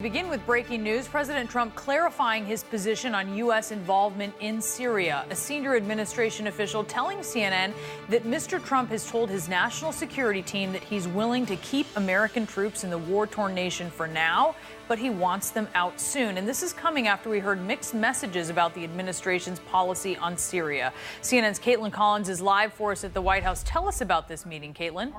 Begin with breaking news. President Trump clarifying his position on U.S. involvement in Syria. A senior administration official telling CNN that Mr. Trump has told his national security team that he's willing to keep American troops in the war-torn nation for now, but he wants them out soon. And this is coming after we heard mixed messages about the administration's policy on Syria. CNN's Caitlin Collins is live for us at the White House. Tell us about this meeting, Caitlin.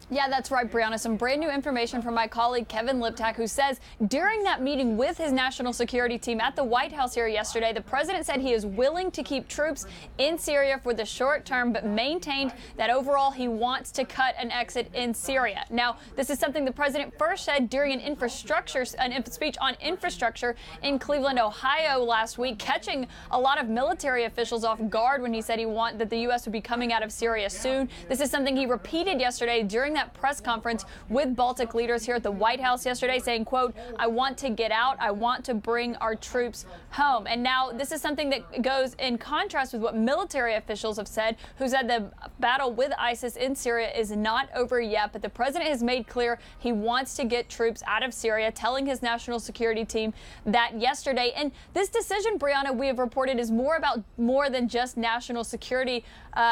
Yeah, that's right, Brianna. Some brand new information from my colleague Kevin Liptak, who says during that meeting with his national security team at the White House here yesterday, the president said he is willing to keep troops in Syria for the short term, but maintained that overall he wants to cut an exit in Syria. Now, this is something the president first said during an speech on infrastructure in Cleveland, Ohio last week, catching a lot of military officials off guard when he said that the U.S. would be coming out of Syria soon. This is something he repeated yesterday during that press conference with Baltic leaders here at the White House yesterday, saying, quote, "I want to get out. I want to bring our troops home." And now this is something that goes in contrast with what military officials have said, who said the battle with ISIS in Syria is not over yet. But the president has made clear he wants to get troops out of Syria, telling his national security team that yesterday. And this decision, Brianna, we have reported, is more than just national security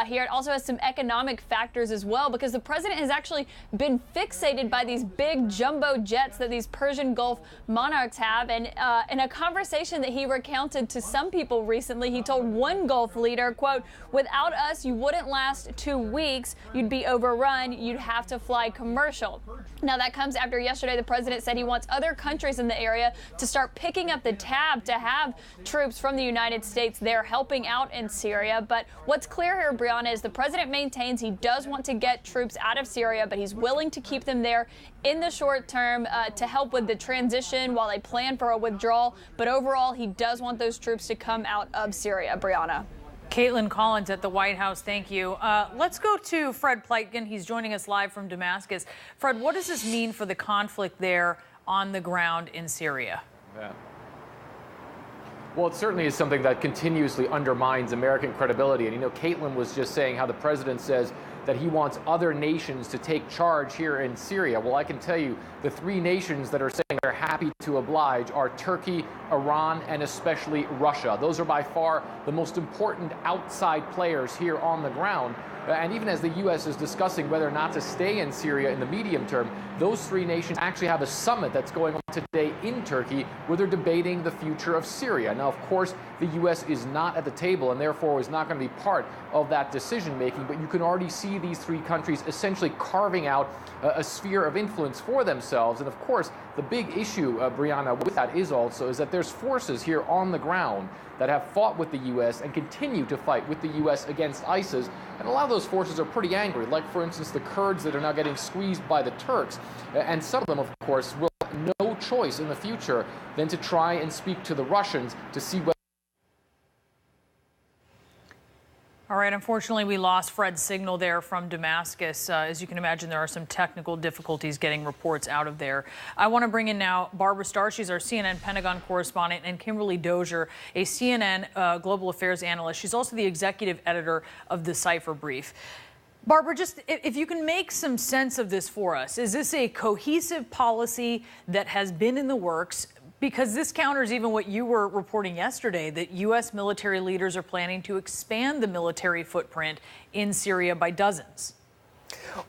here. It also has some economic factors as well, because the president has actually been fixated by these big jumbo jets that these Persian Gulf monarchs have. And in a conversation that he recounted to some people recently, he told one Gulf leader, quote, "Without us, you wouldn't last 2 weeks. You'd be overrun. You'd have to fly commercial." Now, that comes after yesterday the president said he wants other countries in the area to start picking up the tab to have troops from the United States there helping out in Syria. But what's clear here, Brianna, is the president maintains he does want to get troops out of Syria, but he's willing to keep them there in the short term to help with the transition while they plan for a withdrawal. But overall, he does want those troops to come out of Syria. Brianna. Caitlin Collins at the White House. Thank you. Let's go to Fred Pleitgen. He's joining us live from Damascus. Fred, what does this mean for the conflict there on the ground in Syria? Yeah. Well, it certainly is something that continuously undermines American credibility. And, Caitlin was just saying how the president says that he wants other nations to take charge here in Syria. Well, I can tell you the three nations that are saying they're happy to oblige are Turkey, Iran, and especially Russia. Those are by far the most important outside players here on the ground. And even as the U.S. is discussing whether or not to stay in Syria in the medium term, those three nations actually have a summit that's going on today in Turkey where they're debating the future of Syria. Now, of course, the U.S. is not at the table and therefore is not going to be part of that decision making. But you can already see these three countries essentially carving out a sphere of influence for themselves. And of course, the big issue, Brianna, with that is that there's forces here on the ground that have fought with the U.S. and continue to fight with the U.S. against ISIS. And a lot of those forces are pretty angry, like, for instance, the Kurds that are now getting squeezed by the Turks. And some of them, of course, will have no choice in the future than to try and speak to the Russians to see whether. All right, unfortunately, we lost Fred's signal there from Damascus. As you can imagine, there are some technical difficulties getting reports out of there. I want to bring in now Barbara Starr. She's our CNN Pentagon correspondent, and Kimberly Dozier, a CNN global affairs analyst. She's also the executive editor of the Cipher Brief. Barbara, just if you can make some sense of this for us, is this a cohesive policy that has been in the works? Because this counters even what you were reporting yesterday, that U.S. military leaders are planning to expand the military footprint in Syria by dozens.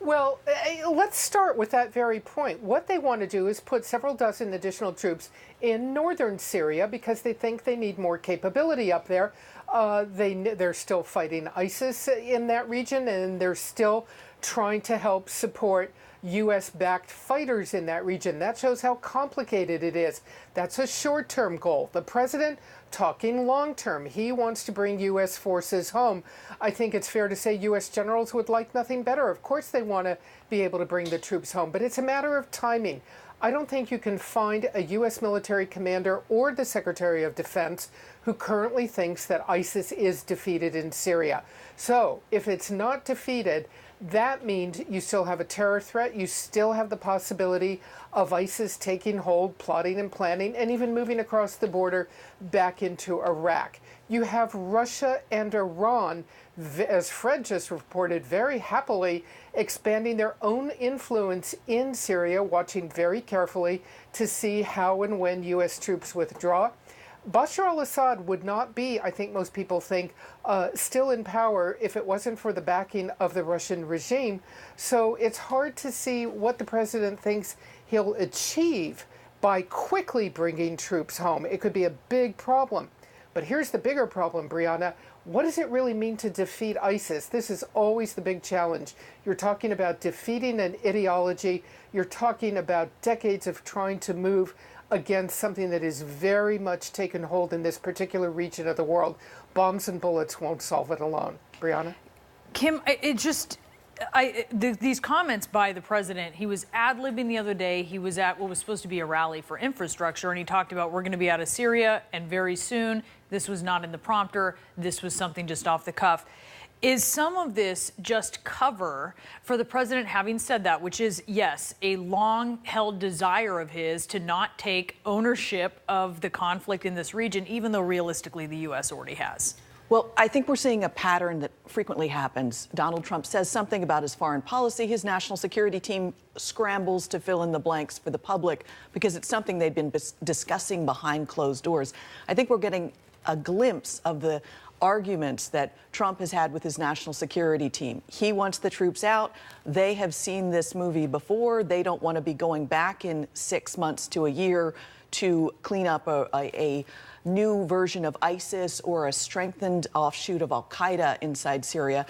Well, let's start with that very point. What they want to do is put several dozen additional troops in northern Syria because they think they need more capability up there. They're still fighting ISIS in that region, and they're still trying to help support U.S.-backed fighters in that region. That shows how complicated it is. That's a short-term goal. The president talking long-term. He wants to bring U.S. forces home. I think it's fair to say U.S. generals would like nothing better. Of course they want to be able to bring the troops home, but it's a matter of timing. I don't think you can find a U.S. military commander or the Secretary of Defense who currently thinks that ISIS is defeated in Syria. So if it's not defeated, That means you still have a terror threat. You still have the possibility of ISIS taking hold, plotting and planning, and even moving across the border back into Iraq. You have Russia and Iran, as Fred just reported, very happily expanding their own influence in Syria, watching very carefully to see how and when U.S. troops withdraw. Bashar al-Assad would not be, I think most people think, still in power if it wasn't for the backing of the Russian regime. So it's hard to see what the president thinks he'll achieve by quickly bringing troops home. It could be a big problem. But here's the bigger problem, Brianna. What does it really mean to defeat ISIS? This is always the big challenge. You're talking about defeating an ideology. You're talking about decades of trying to move against something that is very much taken hold in this particular region of the world. Bombs and bullets won't solve it alone. Brianna? Kim, these comments by the president, he was ad-libbing the other day. He was at what was supposed to be a rally for infrastructure, and he talked about we're going to be out of Syria, and very soon. This was not in the prompter. This was something just off the cuff. Is some of this just cover for the president having said that, which is, yes, a long-held desire of his to not take ownership of the conflict in this region, even though realistically the U.S. already has? Well, I think we're seeing a pattern that frequently happens. Donald Trump says something about his foreign policy. His national security team scrambles to fill in the blanks for the public because it's something they've been discussing behind closed doors. I think we're getting a glimpse of the arguments that Trump has had with his national security team. He wants the troops out. They have seen this movie before. They don't want to be going back in 6 months to a year to clean up a new version of ISIS or a strengthened offshoot of al-Qaeda inside Syria.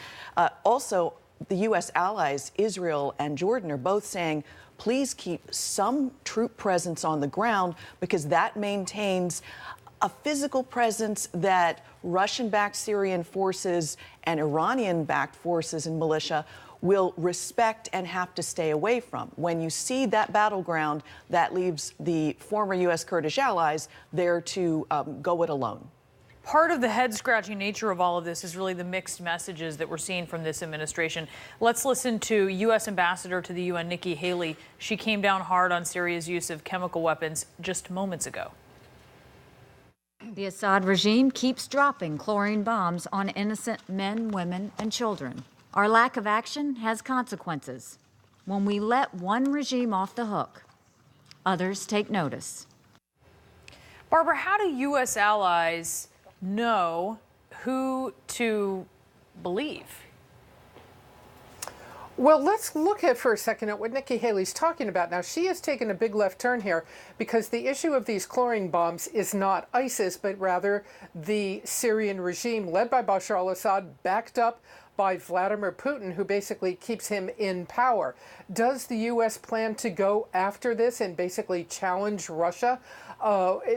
Also, the U.S. allies, Israel and Jordan, are both saying, please keep some troop presence on the ground because that maintains a physical presence that Russian-backed Syrian forces and Iranian-backed forces and militia will respect and have to stay away from. When you see that battleground, that leaves the former U.S. Kurdish allies there to go it alone. Part of the head-scratching nature of all of this is really the mixed messages that we're seeing from this administration. Let's listen to U.S. Ambassador to the UN, Nikki Haley. She came down hard on Syria's use of chemical weapons just moments ago. The Assad regime keeps dropping chlorine bombs on innocent men, women, and children. Our lack of action has consequences. When we let one regime off the hook, others take notice. Barbara, how do U.S. allies know who to believe? Well, let's look at for a second at what Nikki Haley's talking about. Now, she has taken a big left turn here because the issue of these chlorine bombs is not ISIS, but rather the Syrian regime led by Bashar al-Assad, backed up by Vladimir Putin, who basically keeps him in power. Does the U.S. plan to go after this and basically challenge Russia?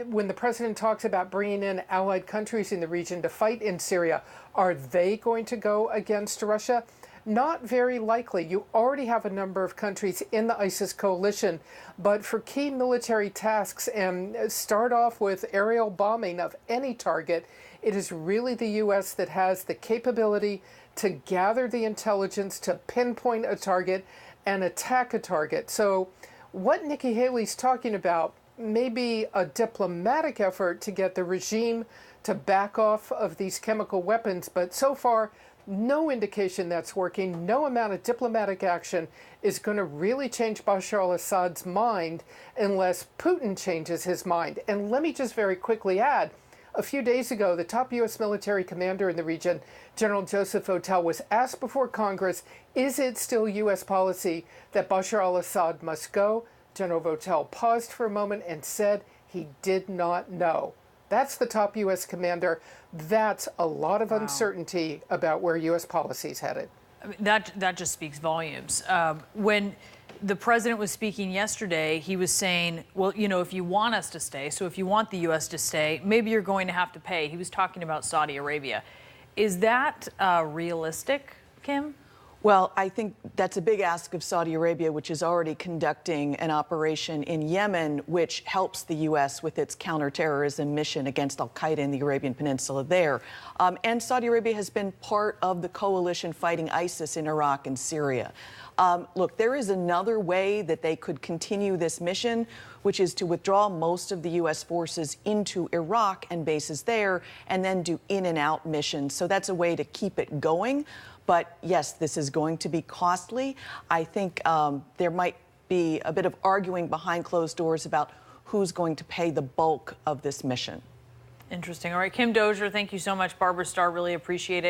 When the president talks about bringing in allied countries in the region to fight in Syria, are they going to go against Russia? Not very likely. You already have a number of countries in the ISIS coalition, but for key military tasks and start off with aerial bombing of any target, it is really the U.S. that has the capability to gather the intelligence, to pinpoint a target and attack a target. So what Nikki Haley's talking about may be a diplomatic effort to get the regime to back off of these chemical weapons, but so far, no indication that's working. No amount of diplomatic action is going to really change Bashar al-Assad's mind unless Putin changes his mind. And let me just very quickly add, a few days ago, the top U.S. military commander in the region, General Joseph Votel, was asked before Congress, is it still U.S. policy that Bashar al-Assad must go? General Votel paused for a moment and said he did not know. That's the top U.S. commander. That's a lot of uncertainty about where U.S. policy is headed. I mean, that just speaks volumes. When the president was speaking yesterday, he was saying, well, you know, if you want us to stay, so if you want the U.S. to stay, maybe you're going to have to pay. He was talking about Saudi Arabia. Is that realistic, Kim? Well, I think that's a big ask of Saudi Arabia, which is already conducting an operation in Yemen, which helps the U.S. with its counterterrorism mission against al-Qaeda in the Arabian Peninsula there. And Saudi Arabia has been part of the coalition fighting ISIS in Iraq and Syria. Look, there is another way that they could continue this mission, which is to withdraw most of the U.S. forces into Iraq and bases there, and then do in and out missions. So that's a way to keep it going. But yes, this is going to be costly. I think there might be a bit of arguing behind closed doors about who's going to pay the bulk of this mission. Interesting. All right, Kim Dozier, thank you so much. Barbara Starr, really appreciate it.